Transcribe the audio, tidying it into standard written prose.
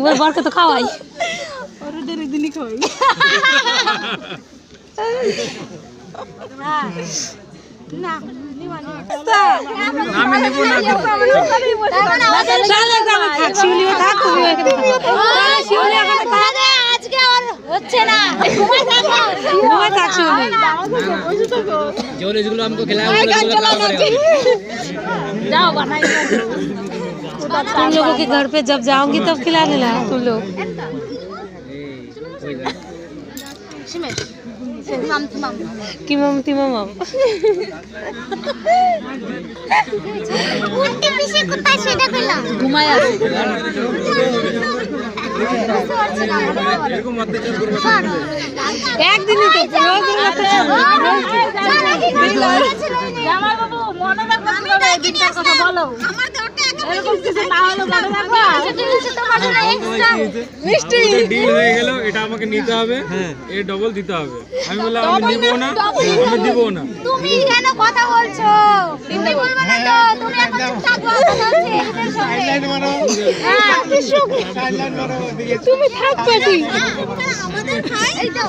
ওর বরকে তো খাওয়াই ওর ডেরে দিনই খাওয়াই না আমি নেব না শিউলিও থাক তুমি শিউলি এখানে থাক আজকে আর হচ্ছে না ঘুমাই থাক শিউলি जो যেগুলো हमको खिलाया जाओ बनाई तुम लोगों के घर पे जब जाऊंगी तब खिलाने ला तुम लोग কি মামতি মামাম উল্টে পিছে কোথায় সেটা পেলাম ঘুমায় আছে এরকম মতে চল করব একদিনই তো রোজ জামাই বাবু মনে রাখো কিভাবে দিনটার কথা বলো আমার দরটা এরকম কিছু না হলে মনে রাখো তোমার জন্য এক্সট্রা মিষ্টি ডিল হয়ে গেল এটা আমাকে নিতে হবে এর ডবল দিতে হবে আমি বললাম আমি নিব না আমি দিব না তুমি কেন কথা বলছো তুমি বলবে না তো তুমি এখন চুপচাপ কথা বলছো এদের সঙ্গে লাইন মারো হ্যাঁ লাইন মারো তুমি থাক পেটি আমাদের ভাই এই তো